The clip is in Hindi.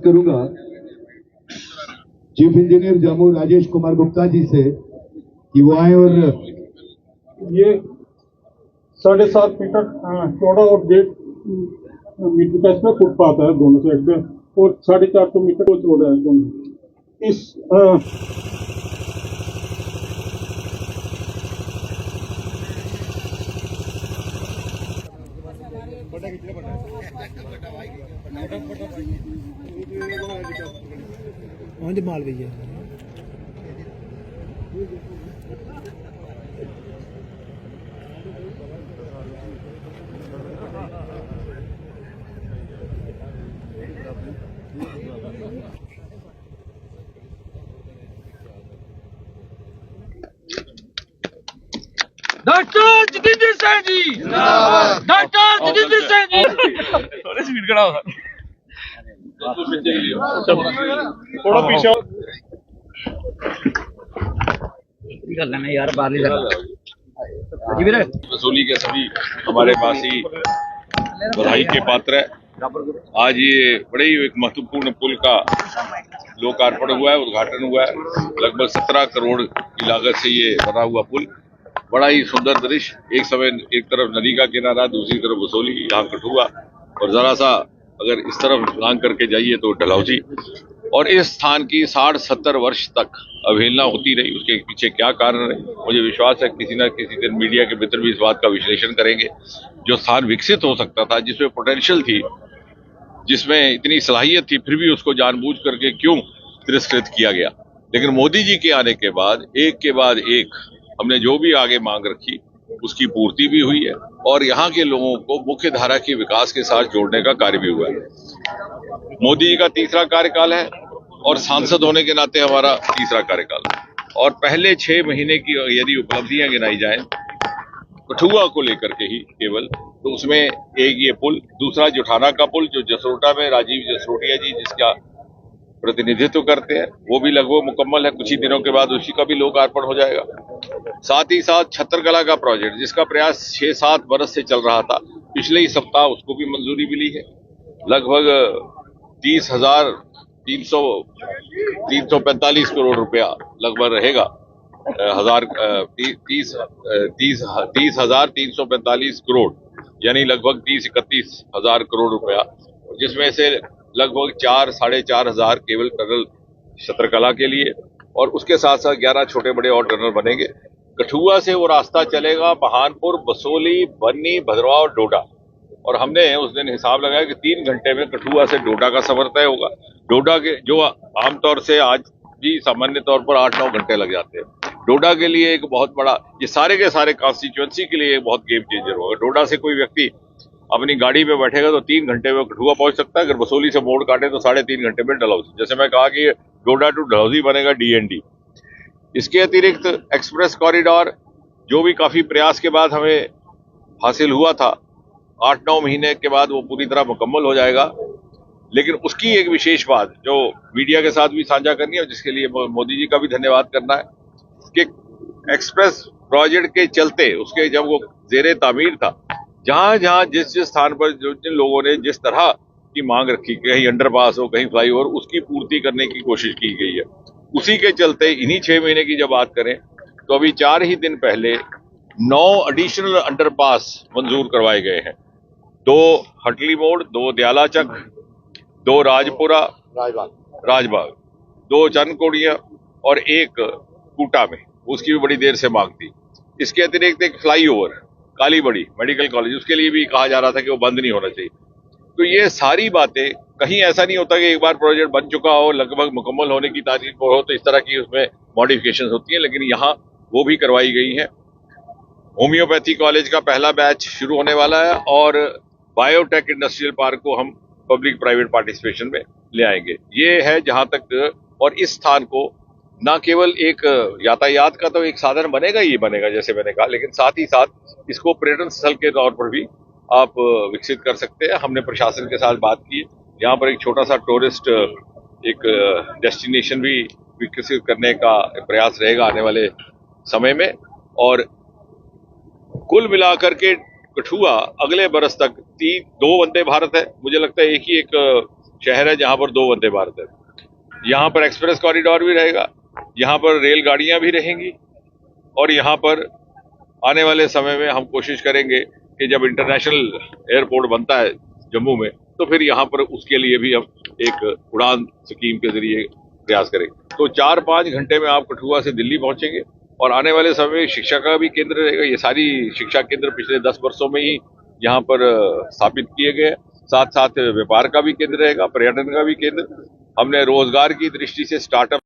करूंगा चीफ इंजीनियर जम्मू राजेश कुमार गुप्ता जी से कि वो आए और ये 7.5 मीटर चौड़ा और 1.5 मीटर का इसमें फुटपाथ है दोनों साइड पे और 450 मीटर को चौड़ा है दोनों। इस माल भैया डॉक्टर जितेंद्र सिंह जी डॉक्टर जितेंद्र सिंह जी थोड़ी स्पीड करा होगा थोड़ा पीछे कर लेना यार बाहर ही करना वसूली के सभी हमारे वासी बधाई के पात्र है। आज ये बड़े ही एक महत्वपूर्ण पुल का लोकार्पण हुआ है, उद्घाटन हुआ है। लगभग 17 करोड़ की लागत से ये बना हुआ पुल, बड़ा ही सुंदर दृश्य। एक समय एक तरफ नदी का किनारा, दूसरी तरफ वसूली, यहाँ कठुआ, और जरा सा अगर इस तरफ लांग करके जाइए तो डलहौजी। और इस स्थान की 60-70 वर्ष तक अवहेलना होती रही। उसके पीछे क्या कारण है, मुझे विश्वास है किसी न किसी दिन मीडिया के मित्र भी इस बात का विश्लेषण करेंगे। जो स्थान विकसित हो सकता था, जिसमें पोटेंशियल थी, जिसमें इतनी सलाहियत थी, फिर भी उसको जानबूझ करके क्यों तिरस्कृत किया गया। लेकिन मोदी जी के आने के बाद एक के बाद एक हमने जो भी आगे मांग रखी उसकी पूर्ति भी हुई है, और यहाँ के लोगों को मुख्य धारा के विकास के साथ जोड़ने का कार्य भी हुआ है। मोदी जी का तीसरा कार्यकाल है और सांसद होने के नाते हमारा तीसरा कार्यकाल है। और पहले 6 महीने की यदि उपलब्धियां गिनाई जाए कठुआ को लेकर के ही केवल, तो उसमें एक ये पुल, दूसरा जुठाना का पुल जो जसरोटा में राजीव जसरोटिया जी जिसका प्रतिनिधित्व करते हैं, वो भी लगभग मुकम्मल है। कुछ ही दिनों के बाद उसी का भी लोकार्पण हो जाएगा। साथ ही साथ छतरकला का प्रोजेक्ट, जिसका प्रयास 6-7 बरस से चल रहा था, पिछले ही सप्ताह उसको भी मंजूरी मिली है। लगभग 345 करोड़ रुपया लगभग रहेगा। 30,345 करोड़, यानी लगभग 30-31 हजार करोड़ रुपया, जिसमें से लगभग 4-4.5 हजार केवल टनल छतरकला के लिए, और उसके साथ साथ 11 छोटे बड़े और टनल बनेंगे। कठुआ से वो रास्ता चलेगा महानपुर, बसोली, बन्नी, भद्रवाह और डोडा। और हमने उस दिन हिसाब लगाया कि 3 घंटे में कठुआ से डोडा का सफर तय होगा। डोडा के जो आमतौर से आज भी सामान्य तौर पर 8-9 घंटे लग जाते हैं, डोडा के लिए एक बहुत बड़ा, ये सारे के सारे कॉन्स्टिट्यूएंसी के लिए एक बहुत गेम चेंजर होगा। डोडा से कोई व्यक्ति अपनी गाड़ी में बैठेगा तो 3 घंटे में कठुआ पहुंच सकता है। अगर बसोली से मोड़ काटे तो 3.5 घंटे में डलहौजी। जैसे मैं कहा कि डोडा टू डलहौजी बनेगा DND। इसके अतिरिक्त एक्सप्रेस कॉरिडोर, जो भी काफी प्रयास के बाद हमें हासिल हुआ था, 8-9 महीने के बाद वो पूरी तरह मुकम्मल हो जाएगा। लेकिन उसकी एक विशेष बात जो मीडिया के साथ भी साझा करनी है, जिसके लिए मोदी जी का भी धन्यवाद करना है, कि एक्सप्रेस प्रोजेक्ट के चलते उसके जब वो जेरे तामीर था, जहां जहां जिस स्थान पर जिन लोगों ने जिस तरह की मांग रखी, कहीं अंडरपास हो, कहीं फ्लाईओवर, उसकी पूर्ति करने की कोशिश की गई है। उसी के चलते इन्हीं 6 महीने की जब बात करें तो अभी 4 ही दिन पहले 9 एडिशनल अंडरपास मंजूर करवाए गए हैं। 2 हटली मोड़, 2 दयालाचक, 2 राजपुरा राजबाग, 2 चनकोड़िया और 1 कूटा में, उसकी भी बड़ी देर से मांग थी। इसके अतिरिक्त एक फ्लाईओवर कालीबड़ी मेडिकल कॉलेज, उसके लिए भी कहा जा रहा था कि वो बंद नहीं होना चाहिए। तो ये सारी बातें, कहीं ऐसा नहीं होता कि एक बार प्रोजेक्ट बन चुका हो, लगभग मुकम्मल होने की तारीख पर हो तो इस तरह की उसमें मॉडिफिकेशन होती है, लेकिन यहाँ वो भी करवाई गई है। होम्योपैथी कॉलेज का पहला बैच शुरू होने वाला है और बायोटेक इंडस्ट्रियल पार्क को हम पब्लिक प्राइवेट पार्टिसिपेशन में ले आएंगे। ये है जहां तक, और इस स्थान को न केवल एक यातायात का तो एक साधन बनेगा ही बनेगा जैसे मैंने कहा, लेकिन साथ ही साथ इसको पर्यटन स्थल के तौर पर भी आप विकसित कर सकते हैं। हमने प्रशासन के साथ बात की, यहाँ पर एक छोटा सा टूरिस्ट एक डेस्टिनेशन भी विकसित करने का प्रयास रहेगा आने वाले समय में। और कुल मिलाकर के कठुआ अगले बरस तक 2 वंदे भारत है, मुझे लगता है एक ही एक शहर है जहां पर 2 वंदे भारत है। यहाँ पर एक्सप्रेस कॉरिडोर भी रहेगा, यहाँ पर रेलगाड़ियां भी रहेंगी और यहाँ पर आने वाले समय में हम कोशिश करेंगे कि जब इंटरनेशनल एयरपोर्ट बनता है जम्मू में, तो फिर यहाँ पर उसके लिए भी हम एक उड़ान स्कीम के जरिए प्रयास करेंगे। तो 4-5 घंटे में आप कठुआ से दिल्ली पहुंचेंगे और आने वाले समय में शिक्षा का भी केंद्र रहेगा। ये सारी शिक्षा केंद्र पिछले 10 वर्षों में ही यहाँ पर स्थापित किए गए, साथ साथ व्यापार का भी केंद्र रहेगा, पर्यटन का भी केंद्र। हमने रोजगार की दृष्टि से स्टार्टअप